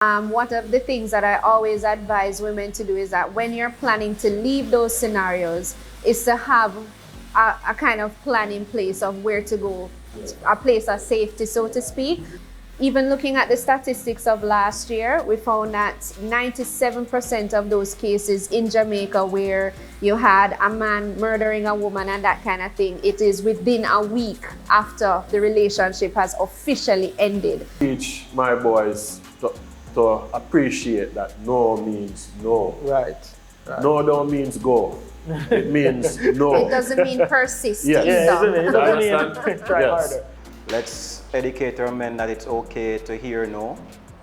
One of the things that I always advise women to do is that when you're planning to leave those scenarios, is to have a kind of plan in place of where to go, a place of safety, so to speak. Even looking at the statistics of last year, we found that 97% of those cases in Jamaica where you had a man murdering a woman and that kind of thing, it is within a week after the relationship has officially ended. Teach my boys to appreciate that no means no. Right. No don't means go. It means no. It doesn't mean persist Yes. either. It doesn't mean try Yes. harder. Let's educate our men that it's okay to hear no.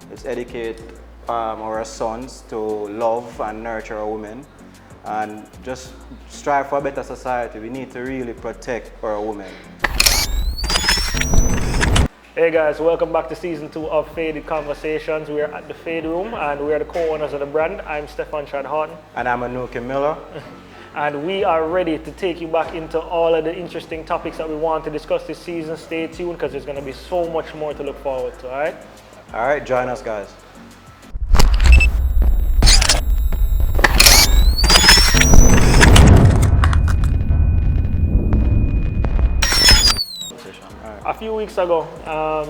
Let's educate our sons to love and nurture our women and just strive for a better society. We need to really protect our women. Hey guys, welcome back to season 2 of Faded Conversations. We are at the Fade Room and we are the co-owners of the brand. I'm Stefan Chad-Horton. And I'm Anuki Miller. And we are ready to take you back into all of the interesting topics that we want to discuss this season. Stay tuned because there's going to be so much more to look forward to, all right? All right, join us, guys. A few weeks ago,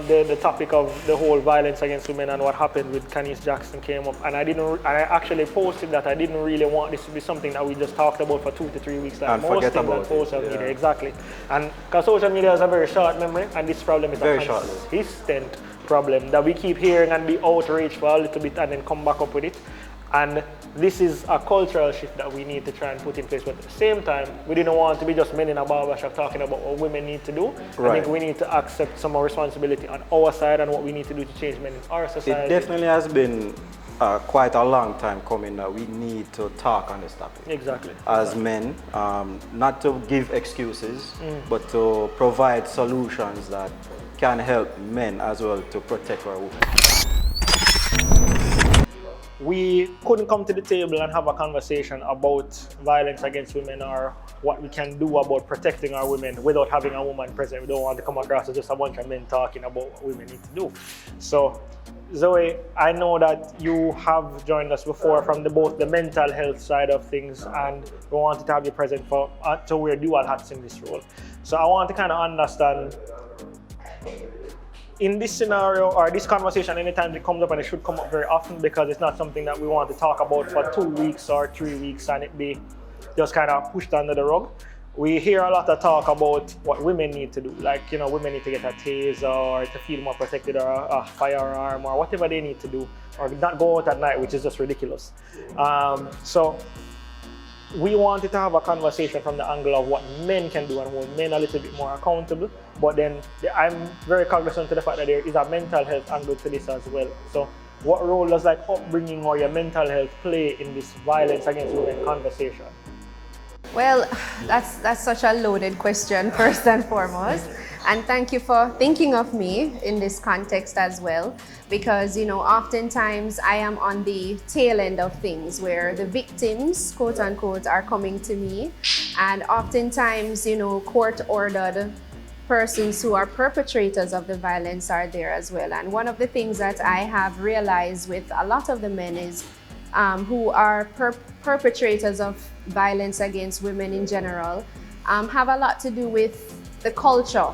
the topic of the whole violence against women and what happened with Kanice Jackson came up, and I actually posted that I didn't really want this to be something that we just talked about for 2 to 3 weeks. Like and most forget things about on social it, media, yeah. Exactly. And because social media has a very short memory, and this problem is Very a short. consistent problem that we keep hearing and be outraged for a little bit and then come back up with it. And this is a cultural shift that we need to try and put in place. But at the same time, we didn't want to be just men in a barbershop talking about what women need to do. Right. I think we need to accept some more responsibility on our side and what we need to do to change men in our society. It definitely has been quite a long time coming that we need to talk on this topic. Exactly. As men, not to give excuses, but to provide solutions that can help men as well to protect our women. We couldn't come to the table and have a conversation about violence against women or what we can do about protecting our women without having a woman present. We don't want to come across as just a bunch of men talking about what women need to do. So, Zoe, I know that you have joined us before from both the mental health side of things, and we wanted to have you present to wear dual hats in this role. So I want to kind of understand, in this scenario or this conversation, anytime it comes up, and it should come up very often because it's not something that we want to talk about for 2 weeks or 3 weeks and it be just kind of pushed under the rug. We hear a lot of talk about what women need to do, like, you know, women need to get a taser or to feel more protected or a firearm or whatever they need to do, or not go out at night, which is just ridiculous. So we wanted to have a conversation from the angle of what men can do and hold men a little bit more accountable. But then I'm very cognizant of the fact that there is a mental health angle to this as well. So what role does like upbringing or your mental health play in this violence against women conversation? Well, that's such a loaded question, first and foremost. And thank you for thinking of me in this context as well, because, you know, oftentimes I am on the tail end of things where the victims, quote unquote, are coming to me. And oftentimes, you know, court-ordered persons who are perpetrators of the violence are there as well. And one of the things that I have realized with a lot of the men is who are perpetrators of violence against women in general have a lot to do with the culture,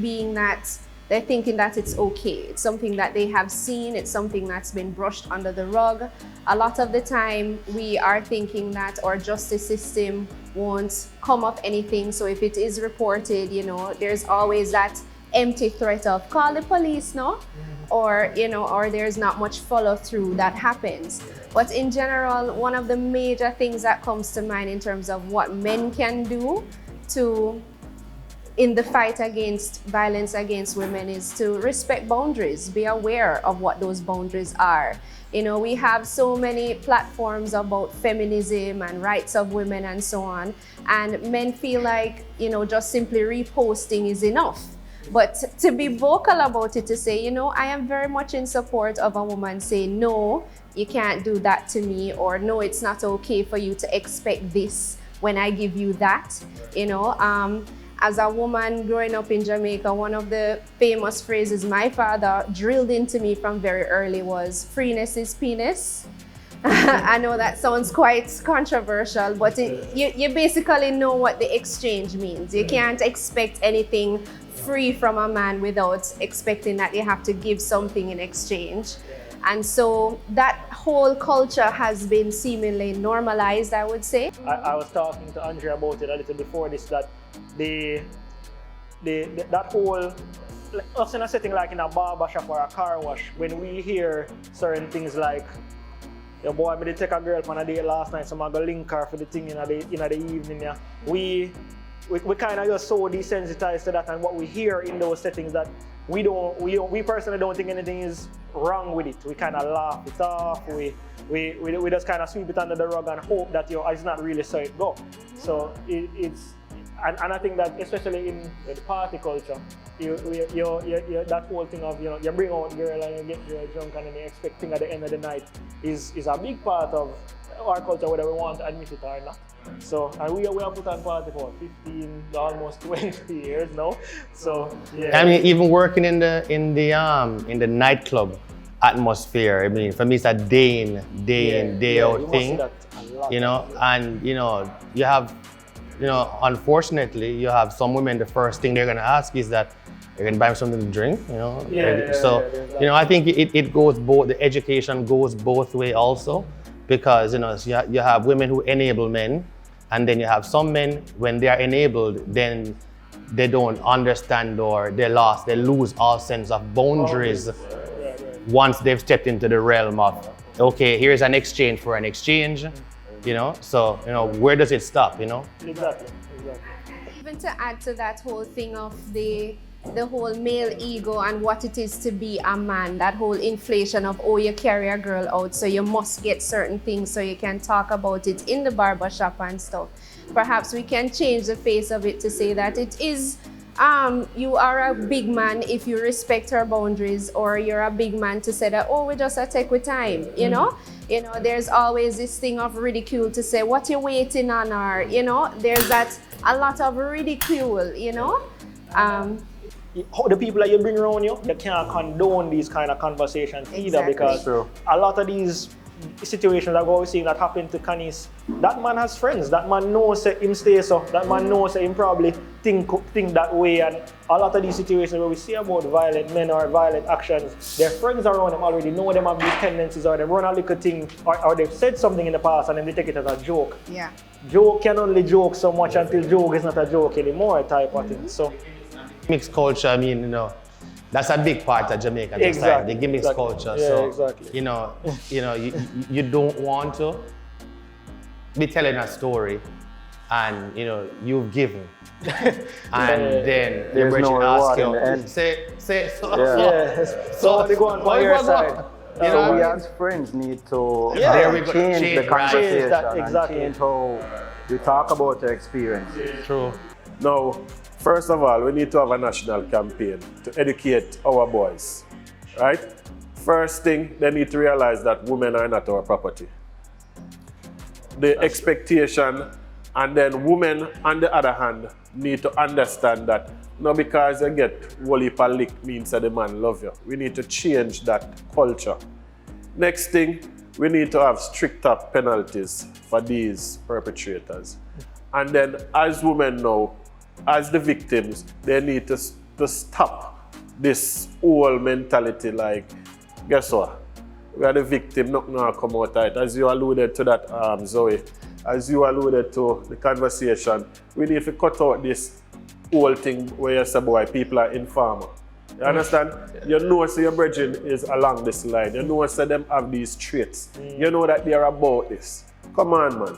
being that they're thinking that it's okay. It's something that they have seen. It's something that's been brushed under the rug. A lot of the time we are thinking that our justice system won't come up anything. So if it is reported, you know, there's always that empty threat of call the police, no? Or, you know, or there's not much follow through that happens. But in general, one of the major things that comes to mind in terms of what men can do in the fight against violence against women is to respect boundaries, be aware of what those boundaries are. You know, we have so many platforms about feminism and rights of women and so on, and men feel like, you know, just simply reposting is enough. But to be vocal about it, to say, you know, I am very much in support of a woman saying, no, you can't do that to me, or no, it's not okay for you to expect this when I give you that, you know. As a woman growing up in Jamaica, one of the famous phrases my father drilled into me from very early was, freeness is penis. I know that sounds quite controversial, but you basically know what the exchange means. You can't expect anything free from a man without expecting that you have to give something in exchange. And so that whole culture has been seemingly normalized, I would say. I was talking to Andrea about it a little before this, that that whole, like, us in a setting like in a barber shop or a car wash, when we hear certain things like, yo boy, I did take a girl on a date last night, so I'm gonna link her for the thing in the evening. Yeah. We kind of just so desensitized to that, and what we hear in those settings, that we personally don't think anything is wrong with it. We kind of laugh it off. We just kind of sweep it under the rug and hope that it's not really so it go. So it's and I think that especially in the party culture, that whole thing of you bring out girl and you get girl drunk and then you expect thing at the end of the night is a big part of our culture, whether we want to admit it or not. So, and we have put on party for 15, almost 20 years now. So, yeah. I mean, even working in the nightclub atmosphere. I mean, for me, it's a day in, day out thing. You know, and you have, unfortunately, you have some women. The first thing they're gonna ask is that you're gonna buy them something to drink. I think it goes both. The education goes both way also. Because you have women who enable men, and then you have some men, when they are enabled, then they don't understand or they lose all sense of boundaries once they've stepped into the realm of, okay, here's an exchange for an exchange, so where does it stop? Exactly. Even to add to that whole thing of the whole male ego and what it is to be a man, that whole inflation of, oh, you carry a girl out, so you must get certain things so you can talk about it in the barber shop and stuff. Perhaps we can change the face of it to say that it is, you are a big man if you respect her boundaries, or you're a big man to say that, oh, we just take with time, there's always this thing of ridicule to say, what you waiting on, or, there's that, a lot of ridicule, The people that you bring around you can't condone these kind of conversations either, because a lot of these situations that we're seeing that happen to Canis, that man has friends, that man knows that him stay so, that man knows that him probably think that way, and a lot of these situations where we see about violent men or violent actions, their friends around them already know them have these tendencies, or they run a little thing, or they've said something in the past and then they take it as a joke. Yeah. Joke can only joke so much until joke is not a joke anymore type of thing. So mixed culture, I mean, that's a big part of Jamaica. Exactly. The gimmicks culture. Yeah, so, exactly. You don't want to be telling a story and, you've given. And then your There's no brother asks reward in the you, end. say, so they go on by your side. So we as friends need to change the conversation and change how we talk about the experience. True. Now, first of all, we need to have a national campaign to educate our boys, right? First thing, they need to realize that women are not our property. The expectation, and then women, on the other hand, need to understand that not because they get wally lick means that the man love you. We need to change that culture. Next thing, we need to have stricter penalties for these perpetrators. And then as women now, as the victims, they need to stop this whole mentality like, guess what? We are the victim, not gonna come out right. As you alluded to that, Zoe, as you alluded to the conversation, we need to cut out this whole thing where you say, boy, people are informer. You understand? You know, so your brethren is along this line. You know, so them have these traits. You know that they are about this. Come on, man.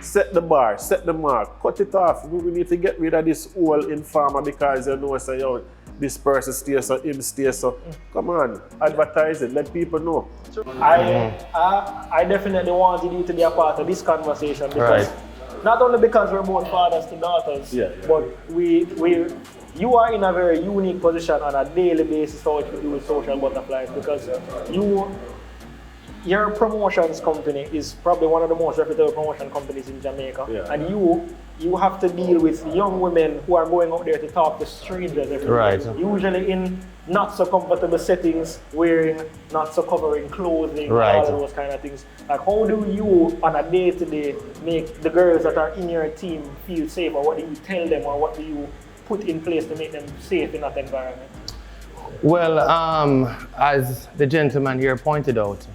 Set the bar, set the mark, cut it off. We need to get rid of this whole informer because you know, so, yo, this person stays so, him stays so. Come on, advertise it, let people know. I definitely wanted you to be a part of this conversation because not only because we're both fathers to daughters, but you are in a very unique position on a daily basis how you do with social butterflies, because your promotions company is probably one of the most reputable promotion companies in Jamaica, Yeah. and you have to deal with young women who are going out there to talk to strangers every day. Right. Usually in not so comfortable settings, wearing not so covering clothing, Right. all those kind of things. Like, how do you on a day-to-day make the girls that are in your team feel safe, or what do you tell them, or what do you put in place to make them safe in that environment? Well, as the gentleman here pointed out,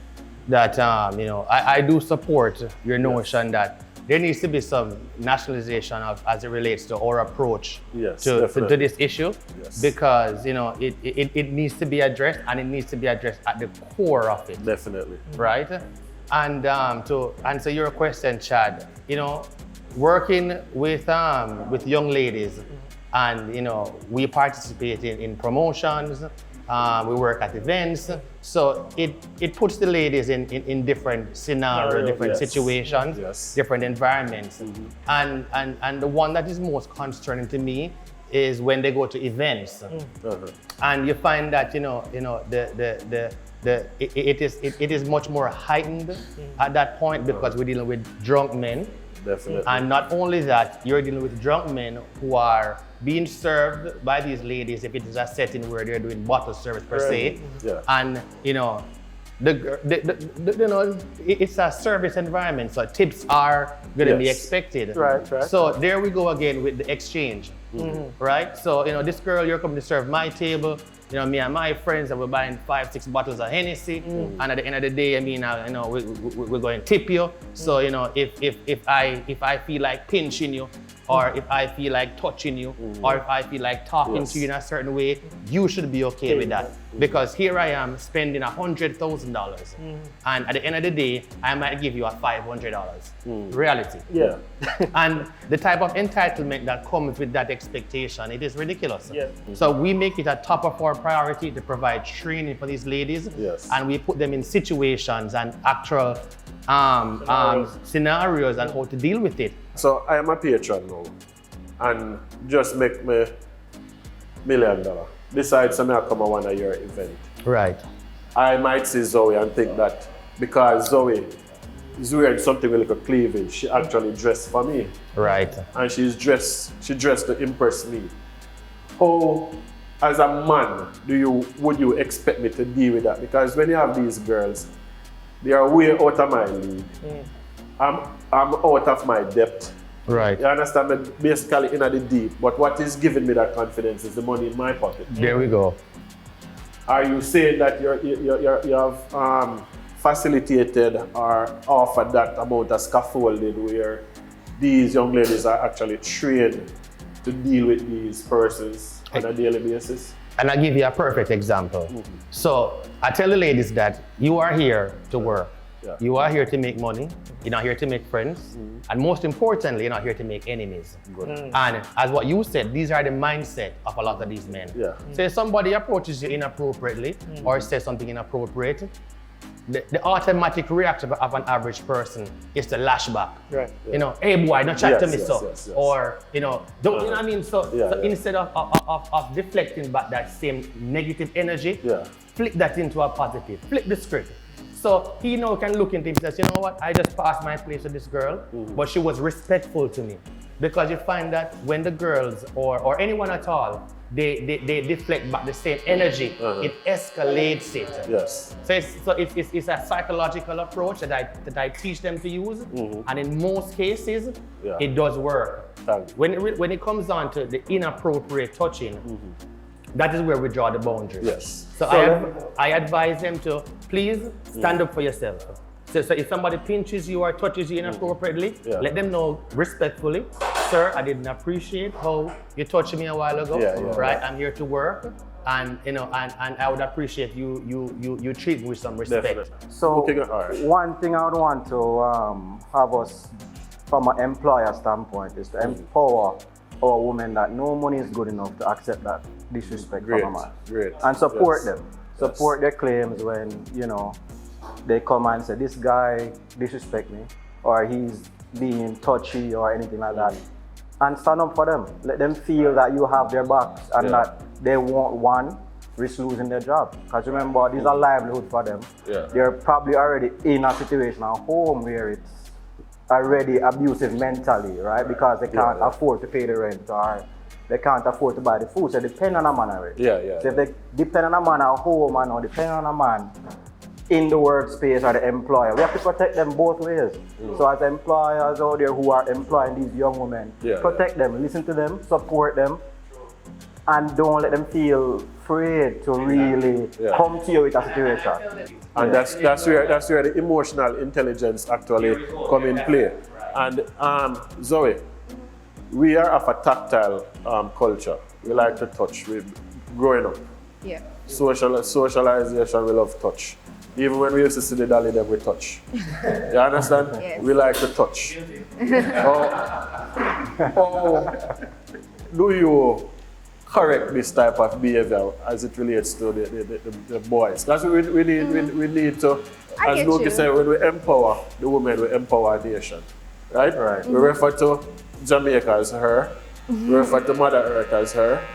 that I do support your notion that there needs to be some nationalization as it relates to our approach Yes, to definitely. this issue, Yes. because it needs to be addressed, and it needs to be addressed at the core of it, Definitely. right? And to answer your question, Chad, working with young ladies, and we participate in promotions, we work at events, so it puts the ladies in different scenarios, different Yes. situations, Yes. different environments. And the one that is most concerning to me is when they go to events, and you find that it is much more heightened at that point, because we're dealing with drunk men. Definitely. And not only that, you're dealing with drunk men who are being served by these ladies, if it is a setting where they're doing bottle service per se. Yeah. And it's a service environment, so tips are going to be Yes. expected. Right. So there we go again with the exchange, right? So this girl, you're coming to serve my table. Me and my friends, and we're buying 5-6 bottles of Hennessy, and at the end of the day, we're going to tip you. So if I feel like pinching you, or if I feel like touching you, or if I feel like talking to you in a certain way, you should be okay with that. Because here I am spending $100,000, and at the end of the day, I might give you a $500. Reality. Yeah. And the type of entitlement that comes with that expectation, it is ridiculous. Yeah. So we make it a top of our priority to provide training for these ladies, Yes. and we put them in situations and actual scenarios and how to deal with it. So I am a patron now, and just make me $1 million. Decide to come to one of your event. Right. I might see Zoe and think that because Zoe is wearing something with like a cleavage, she actually dressed for me, Right. and she dressed to impress me. How, as a man, would you expect me to deal with that? Because when you have these girls, they are way out of my league. I'm out of my depth. Right. You understand me? Basically in the deep. But what is giving me that confidence is the money in my pocket. There we go. Are you saying that you have facilitated or offered that amount of scaffolding where these young ladies are actually trained to deal with these persons on a daily basis? And I'll give you a perfect example. So I tell the ladies that you are here to work. Yeah. You are here to make money. You're not here to make friends. And most importantly, you're not here to make enemies. And as what you said, these are the mindset of a lot of these men. Yeah. So if somebody approaches you inappropriately or says something inappropriate, the automatic reaction of an average person is to lash back. Right. Hey boy, don't chat to me Yes, so. yes, yes. Or, don't, you know what I mean? So, Yeah, so yeah. instead of deflecting back that same negative energy, Yeah. flip that into a positive, flip the script. So he now can look into him and says, you know what, I just passed my place with this girl, but she was respectful to me. Because you find that when the girls or anyone at all, they deflect back the same energy, it escalates it. Yes. So it's a psychological approach that I teach them to use, and in most cases, Yeah. it does work. Thank you. When it comes down to the inappropriate touching, that is where we draw the boundaries. Yes. So I advise them to please stand up for yourself. So if somebody pinches you or touches you inappropriately, Yeah. let them know respectfully, sir, I didn't appreciate how you touched me a while ago. Yeah, yeah, right? I'm here to work, and and I would appreciate you treat me with some respect. Definitely. So Okay, all right. one thing I would want to have us, from an employer standpoint, is to empower our women that no money is good enough to accept that disrespect Great, from a man. great. And support Yes. them. Support their claims when, they come and say, this guy disrespect me, or he's being touchy or anything like that. And stand up for them. Let them feel that you have their backs and Yeah. that they won't, one, risk losing their job. Because remember, these are livelihood for them. Yeah. They're probably already in a situation at home where it's already abusive mentally, right? Because they can't afford to pay the rent or they can't afford to buy the food. So they depend on a man already. So if they depend on a man at home and or depend on a man in the workspace or the employer, we have to protect them both ways. So as employers out there who are employing these young women, protect them, listen to them, support them, and don't let them feel afraid to really come to you with a situation. And that's where the emotional intelligence actually come in play. And Zoe, we are of a tactile culture. We like to touch. We growing up. Yeah. Socialization, we love touch. Even when we used to see the dolly, then we touch. You understand? Yes. We like to touch. Do you correct this type of behavior as it relates to the boys? Because we need to, as Loki said, when we empower the women, we empower the nation. Right? We refer to Jamaica as her. We refer to Mother Earth as her.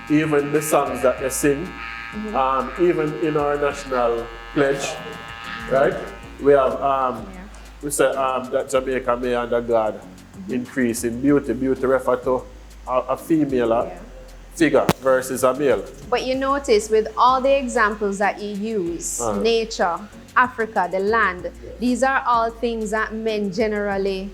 Even the songs that they sing, even in our national pledge, right? We have we say that Jamaica may under God increase in beauty. Beauty refer to a female figure versus a male. But you notice with all the examples that you use, nature, Africa, the land, these are all things that men generally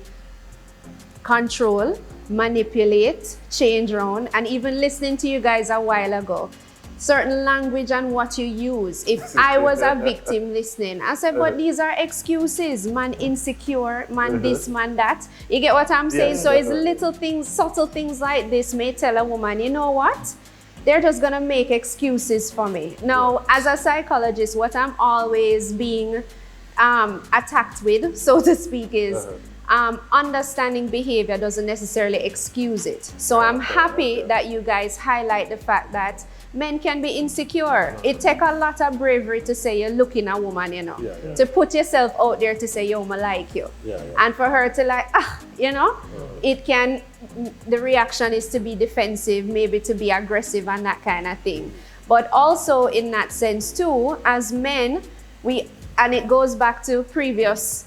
control, manipulate, change around, and even listening to you guys a while ago, certain language and what you use. If I was a victim listening, I said, but these are excuses, man insecure, man this, man that. You get what I'm saying? So it's little things, subtle things like this may tell a woman, you know what? They're just gonna make excuses for me. Now, as a psychologist, what I'm always being attacked with, so to speak, is understanding behavior doesn't necessarily excuse it. So I'm happy that you guys highlight the fact that men can be insecure. It takes a lot of bravery to say you're looking at a woman, you know, to put yourself out there to say, yo, I like you. And for her to like, you know, it can, the reaction is to be defensive, maybe to be aggressive and that kind of thing. But also in that sense too, as men, and it goes back to previous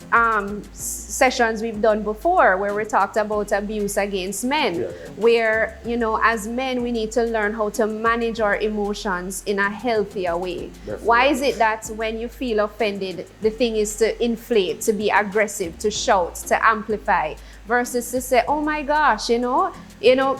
sessions we've done before where we talked about abuse against men, where, you know, as men, we need to learn how to manage our emotions in a healthier way. Why is it that when you feel offended, the thing is to inflate, to be aggressive, to shout, to amplify, versus to say, oh my gosh, you know,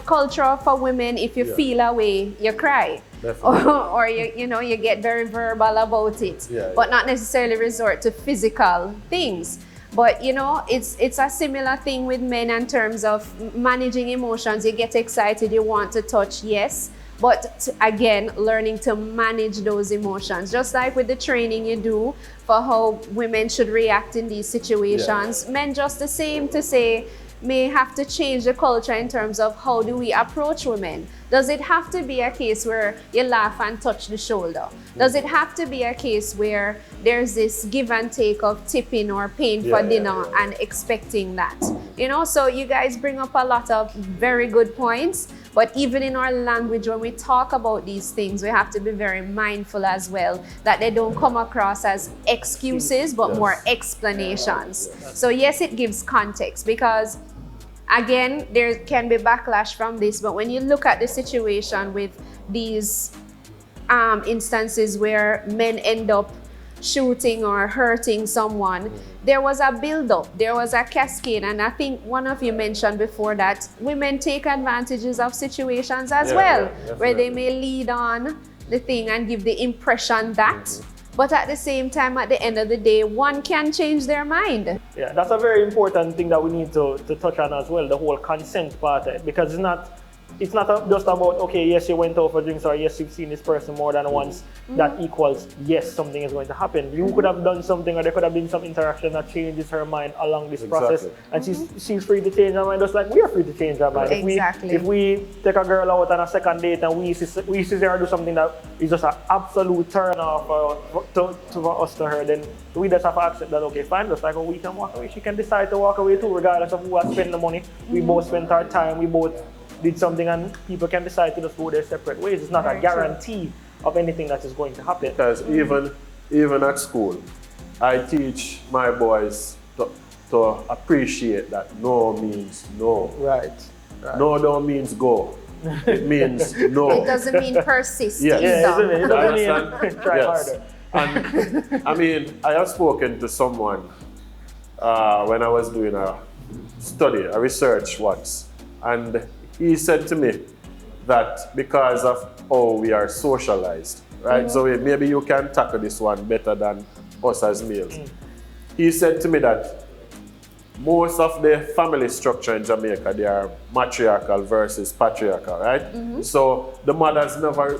culture for women, if you feel a way, you cry. Or you get very verbal about it, but not necessarily resort to physical things. But you know, it's a similar thing with men in terms of managing emotions. You get excited, you want to touch, yes, but again, learning to manage those emotions. Just like with the training you do for how women should react in these situations, men just the same to say, may have to change the culture in terms of how do we approach women. Does it have to be a case where you laugh and touch the shoulder? Does it have to be a case where there's this give and take of tipping or paying for dinner and expecting that? You know, so you guys bring up a lot of very good points, but even in our language, when we talk about these things, we have to be very mindful as well that they don't come across as excuses, but more explanations. So yes, it gives context because again, there can be backlash from this, but when you look at the situation with these instances where men end up shooting or hurting someone, there was a build-up, there was a cascade, and I think one of you mentioned before that women take advantages of situations as well, where they may lead on the thing and give the impression that, but at the same time, at the end of the day, one can change their mind. Yeah, that's a very important thing that we need to touch on as well, the whole consent part, because it's not just about, okay, yes, you went out for drinks, or yes, you've seen this person more than once, that equals, yes, something is going to happen. You could have done something, or there could have been some interaction that changes her mind along this process, and she's free to change her mind, just like we are free to change our mind. If we take a girl out on a second date and we see her do something that is just an absolute turn off for us to her, then we just have to accept that, okay, fine, just like we can walk away. She can decide to walk away too, regardless of who has spent the money. We both spent our time, we both did something, and people can decide to just go their separate ways. It's not a guarantee of anything that is going to happen. Because even at school, I teach my boys to appreciate that no means no. Right. No don't means go. It means no. It doesn't mean persist Yes. either. It doesn't mean try harder. And I mean, I have spoken to someone when I was doing a study, a research once, and he said to me that because of how we are socialized, right? So maybe you can tackle this one better than us as males. He said to me that most of the family structure in Jamaica, they are matriarchal versus patriarchal, right? So the mothers never,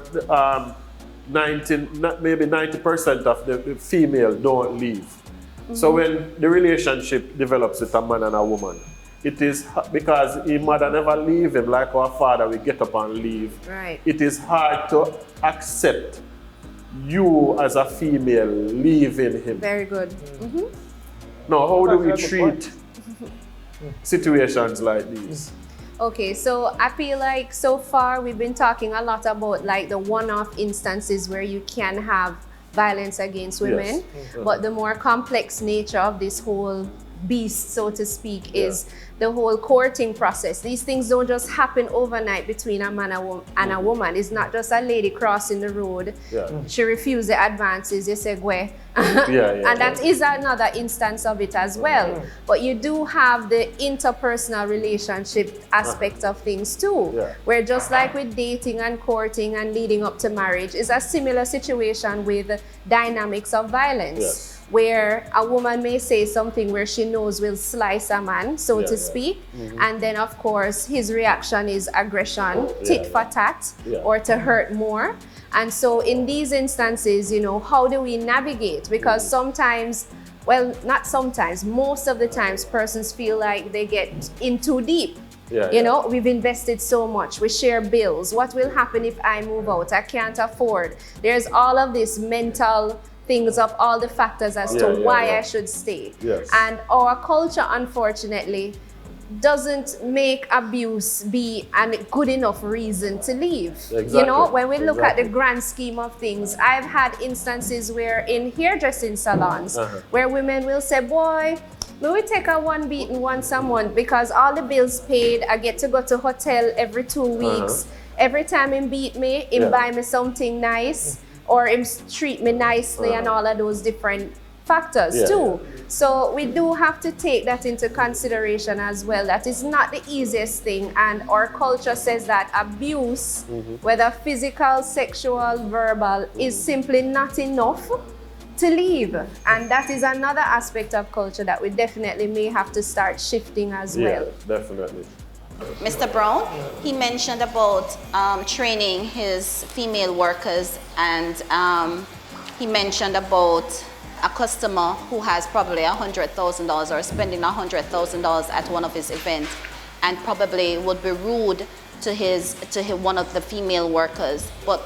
maybe 90% of the female don't leave. So when the relationship develops with a man and a woman, it is because his mother never leave him like our father, we get up and leave. Right. It is hard to accept you as a female leaving him. Very good. Now, how do we That's a good point. treat situations like these? Okay, so I feel like so far we've been talking a lot about like the one-off instances where you can have violence against women, but the more complex nature of this whole beast, so to speak, is the whole courting process. These things don't just happen overnight between a man and a woman. It's not just a lady crossing the road. She refused the advances, you say, "Gwe." And that is another instance of it as well. But you do have the interpersonal relationship aspect of things too, where just like with dating and courting and leading up to marriage, is a similar situation with dynamics of violence. Where a woman may say something where she knows will slice a man, so to speak, and then of course his reaction is aggression, tit for tat, or to hurt more. And so in these instances, you know, how do we navigate? Because sometimes, well, not sometimes, most of the times persons feel like they get in too deep. You know, we've invested so much, we share bills. What will happen if I move out? I can't afford. There's all of this mental things of all the factors as to why I should stay. And our culture, unfortunately, doesn't make abuse be a good enough reason to leave. You know, when we look at the grand scheme of things, I've had instances where in hairdressing salons, where women will say, boy, we will take a one beating once a month because all the bills paid, I get to go to hotel every 2 weeks. Every time him beat me, him buy me something nice, or him treat me nicely, and all of those different factors too. So we do have to take that into consideration as well. That is not the easiest thing, and our culture says that abuse, whether physical, sexual, verbal, is simply not enough to leave. And that is another aspect of culture that we definitely may have to start shifting as well. Definitely. Mr. Brown, he mentioned about training his female workers, and he mentioned about a customer who has probably $100,000 or spending $100,000 at one of his events, and probably would be rude to one of the female workers. But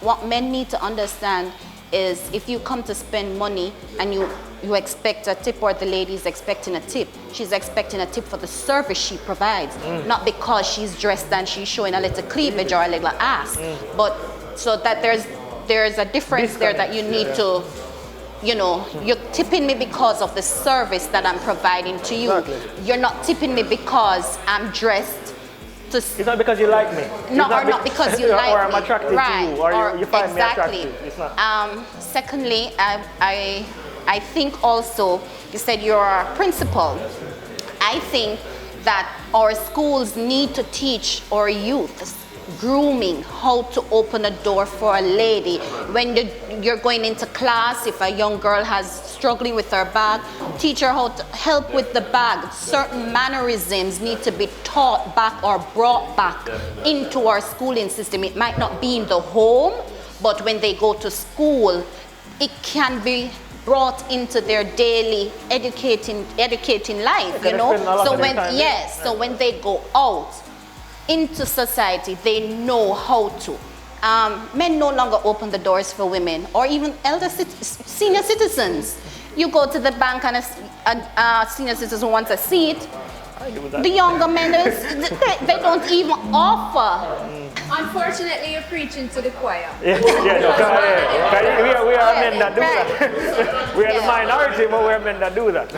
what men need to understand is if you come to spend money and you expect a tip, or the lady is expecting a tip, she's expecting a tip for the service she provides, not because she's dressed and she's showing a little cleavage or a little ass. But so that there's a difference there that you need to, you know, you're tipping me because of the service that I'm providing to you. You're not tipping me because I'm dressed. It's not because you like me. Not because you like me. Or I'm attracted to you, or you find me attractive. It's not. Secondly, I think also, you said you're a principal. I think that our schools need to teach our youth grooming, how to open a door for a lady. When you're going into class, if a young girl has struggling with her bag, teach her how to help with the bag. Certain mannerisms need to be taught back or brought back into our schooling system. It might not be in the home, but when they go to school, it can be brought into their daily educating life, you know. So when they go out into society, they know how to. Men no longer open the doors for women, or even senior citizens. You go to the bank and a senior citizen wants a seat. The younger men, they don't even offer Unfortunately, you're preaching to the choir. Yeah, we are men that do that. We are the minority, but we're men that do that.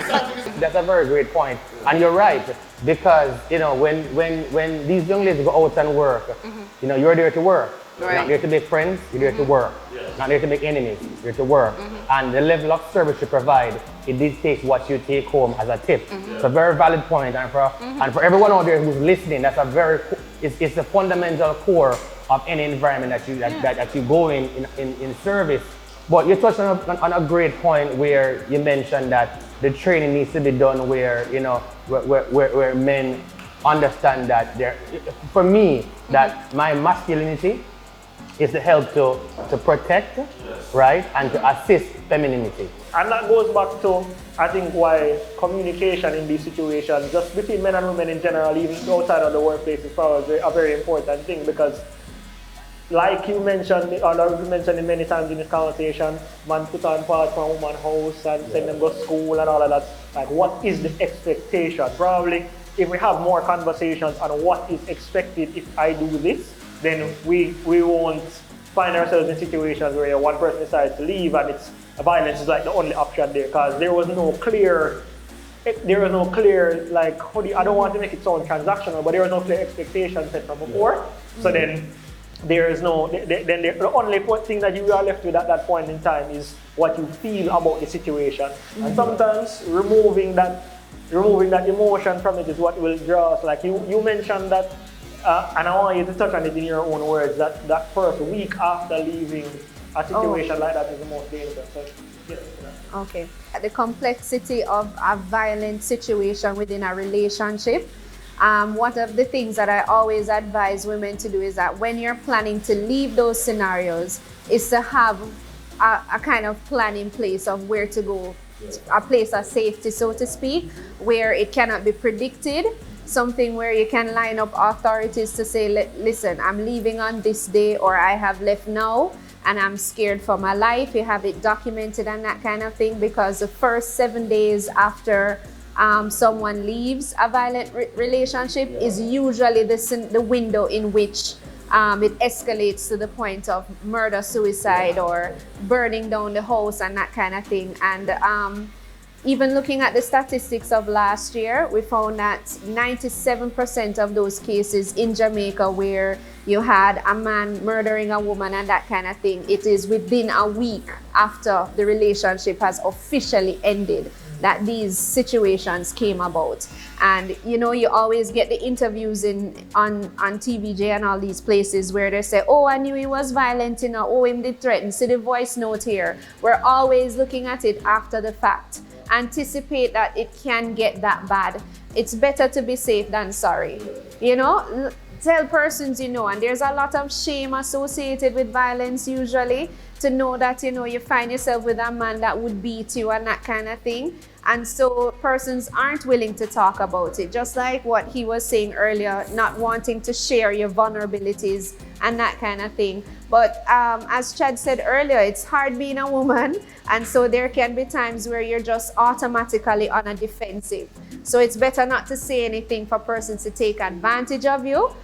That's a very great point. And you're right, because when these young ladies go out and work, you're there to work. You're not there to make friends, you're there to work. Not there to make enemies, you're there to work. And the level of service you provide, it dictates what you take home as a tip. It's a very valid point, and for everyone out there who's listening, that's it's a fundamental core of any environment that you go in service. But you touched on a great point where you mentioned that the training needs to be done where where men understand that for me, that my masculinity is to help to protect, right, and to assist femininity. And that goes back to, I think, why communication in these situations, just between men and women in general, even outside of the workplace, is probably a very important thing, because like you mentioned, or you mentioned it many times in this conversation, man put on parts from woman's house and send them go to school and all of that. Like, what is the expectation? Probably, if we have more conversations on what is expected if I do this, then we won't find ourselves in situations where one person decides to leave and violence is like the only option there, because there was no clear, like, I don't want to make it sound transactional, but there was no clear expectation set from before. So then there is no, the only thing that you are left with at that point in time is what you feel about the situation. And sometimes removing that emotion from it is what will draw us. Like you mentioned that, and I want you to touch on it in your own words, that first week after leaving a situation like that is the most dangerous. So, Okay. The complexity of a violent situation within a relationship. One of the things that I always advise women to do is that when you're planning to leave those scenarios, is to have a kind of plan in place of where to go, a place of safety, so to speak, where it cannot be predicted. Something where you can line up authorities to say, listen, I'm leaving on this day, or I have left now and I'm scared for my life. You have it documented and that kind of thing, because the first 7 days after someone leaves a violent relationship is usually the window in which it escalates to the point of murder, suicide, or burning down the house and that kind of thing. And even looking at the statistics of last year, we found that 97% of those cases in Jamaica where you had a man murdering a woman and that kind of thing, it is within a week after the relationship has officially ended that these situations came about. And you always get the interviews on TVJ and all these places where they say, oh, I knew he was violent, oh, him did threaten, see the voice note here. We're always looking at it after the fact. Anticipate that it can get that bad. It's better to be safe than sorry. Tell persons and there's a lot of shame associated with violence usually, to know that you find yourself with a man that would beat you and that kind of thing. And so persons aren't willing to talk about it, just like what he was saying earlier, not wanting to share your vulnerabilities and that kind of thing. But as Chad said earlier, it's hard being a woman, and so there can be times where you're just automatically on a defensive. So it's better not to say anything for persons to take advantage of you,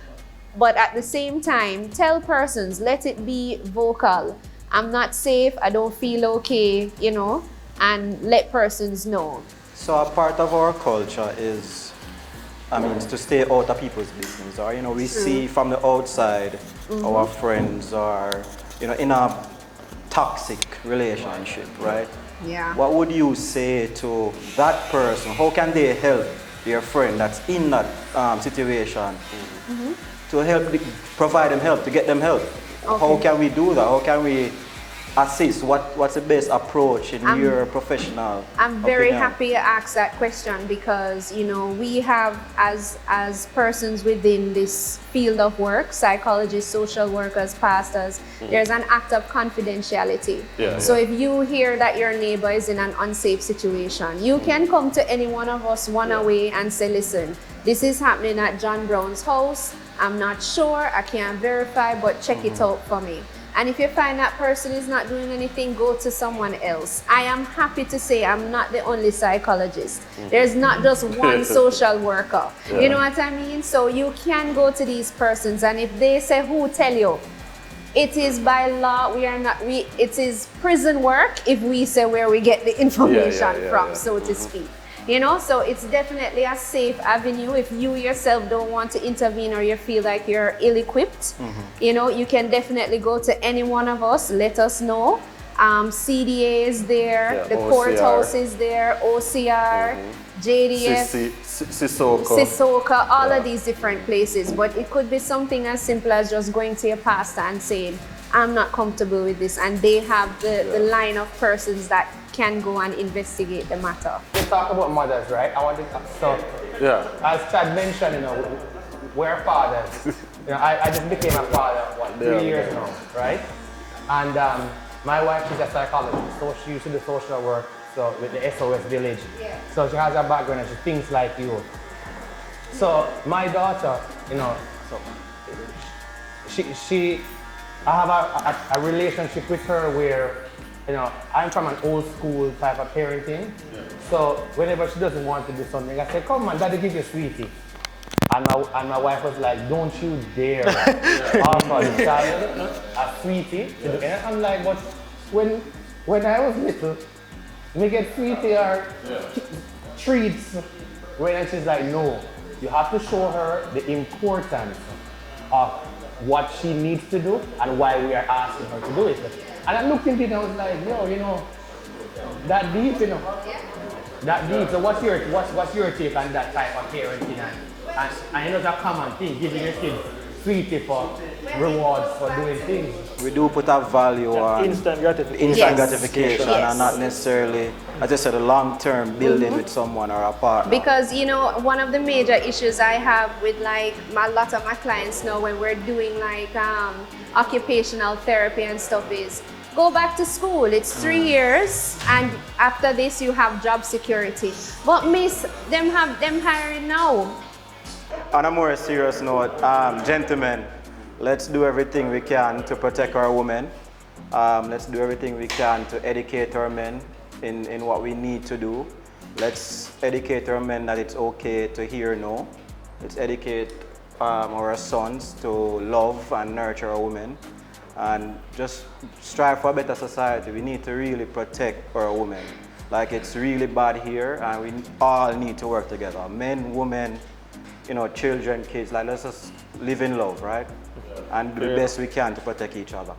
but at the same time, tell persons, let it be vocal. I'm not safe, I don't feel okay, and let persons know. So a part of our culture is, to stay out of people's business. Or, we see from the outside, our friends are, in a toxic relationship, right? Yeah. What would you say to that person? How can they help their friend that's in that situation to help, provide them help, to get them help? Okay. How can we do that? How can we assist? What's the best approach in your professional I'm very opinion? happy you asked that question, because we have, as persons within this field of work, psychologists, social workers, pastors, there's an act of confidentiality. So if you hear that your neighbor is in an unsafe situation, you can come to any one of us one away and say, listen, this is happening at John Brown's house. I'm not sure, I can't verify, but check it out for me. And if you find that person is not doing anything, go to someone else. I am happy to say I'm not the only psychologist. There's not just one social worker. Yeah. You know what I mean? So you can go to these persons, and if they say, who tell you? It is by law, it is prison work if we say where we get the information from, so to speak. You know, so it's definitely a safe avenue if you yourself don't want to intervene or you feel like you're ill-equipped. You know, you can definitely go to any one of us, let us know. CDA is there, the OCR. courthouse is there, OCR, JDF, Sissoko, all of these different places. But it could be something as simple as just going to your pastor and saying, I'm not comfortable with this, and they have the line of persons that can go and investigate the matter. We talk about mothers, right? I want to as Chad mentioned, you know, we're fathers. You know, I just became a father, 3 years now, right? And my wife, she's a psychologist, so she used to do social work, so with the SOS Village. So she has a background and she thinks like you. So my daughter, you know, so I have a relationship with her where, you know, I'm from an old school type of parenting. So whenever she doesn't want to do something, I say, come on, daddy, give you a sweetie. And my wife was like, don't you dare offer the child a sweetie to do. And I'm like, but when I was little, me get sweetie or treats. When she's like, no, you have to show her the importance of what she needs to do and why we are asking her to do it. And I looked into it and I was like, yo, you know, that deep, you know, that deep. So what's your take on that type of parenting? And you know, that common thing, giving your kids sweetie for rewards for doing things. We do put a value on instant gratification, gratification and not necessarily, as I said, a long-term building with someone or a partner. Because, you know, one of the major issues I have with like a lot of my clients now when we're doing like occupational therapy and stuff is, go back to school. It's 3 years, and after this you have job security. But miss, them hiring now. On a more serious note, gentlemen, let's do everything we can to protect our women. Let's do everything we can to educate our men in what we need to do. Let's educate our men that it's okay to hear no. Let's educate our sons to love and nurture our women. And just strive for a better society. We need to really protect our women. Like, it's really bad here, and we all need to work together. Men, women, you know, children, kids. Like, let's just live in love, right? And do the best we can to protect each other.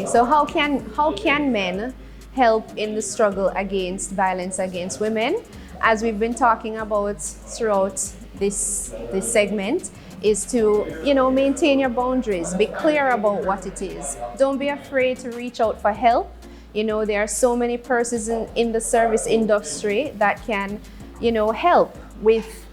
So how can men help in the struggle against violence against women? As we've been talking about throughout this segment, is to, you know, maintain your boundaries, be clear about what it is. Don't be afraid to reach out for help. You know, there are so many persons in the service industry that can, you know, help with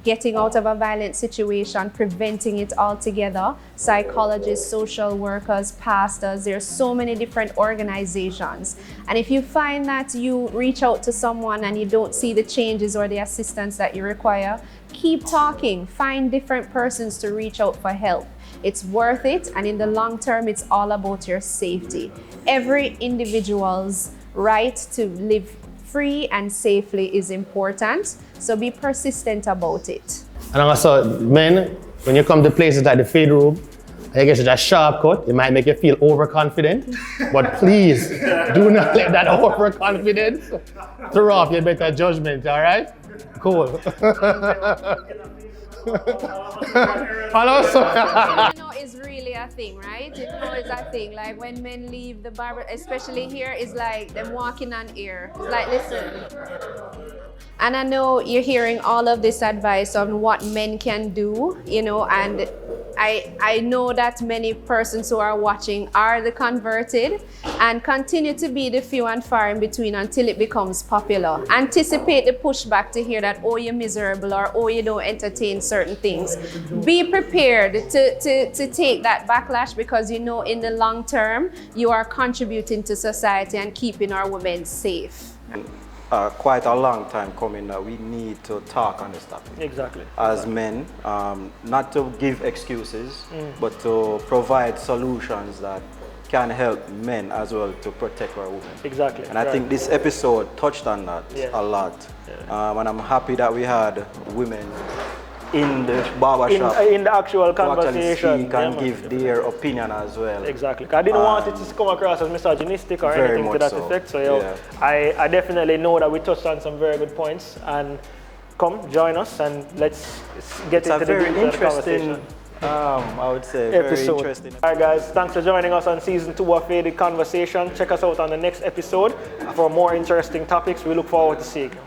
getting out of a violent situation, preventing it altogether. Psychologists, social workers, pastors, there's so many different organizations. And if you find that you reach out to someone and you don't see the changes or the assistance that you require, keep talking, find different persons to reach out for help. It's worth it, and in the long term, it's all about your safety. Every individual's right to live free and safely is important, so be persistent about it. And also, men, when you come to places like the feed room, I guess it's a sharp cut. It might make you feel overconfident, but please do not let that overconfidence throw off your better judgment, all right? Cool. And also, You know, it's really a thing, right? You know, it's a thing. Like when men leave the barber, especially here, it's like them walking on air. It's like, listen. And I know you're hearing all of this advice on what men can do, you know, and I know that many persons who are watching are the converted and continue to be the few and far in between until it becomes popular. Anticipate the pushback to hear that, oh, you're miserable, or oh, you don't entertain certain things. Be prepared to take that backlash, because you know in the long term you are contributing to society and keeping our women safe. quite a long time coming that we need to talk on this topic. Exactly. As men, not to give excuses, but to provide solutions that can help men as well to protect our women. Exactly. And I think this episode touched on that a lot. And I'm happy that we had women in the barbershop in the actual to actually conversation. speak and give their opinion as well. Exactly. I didn't want it to come across as misogynistic or Very anything to that much so. effect. So I definitely know that we touched on some very good points. And come join us and let's get into the very deep of the interesting, conversation. I would say, Episode. very interesting. All right, guys, thanks for joining us on season 2 of Faded Conversation. Check us out on the next episode for more interesting topics. We look forward to seeing you.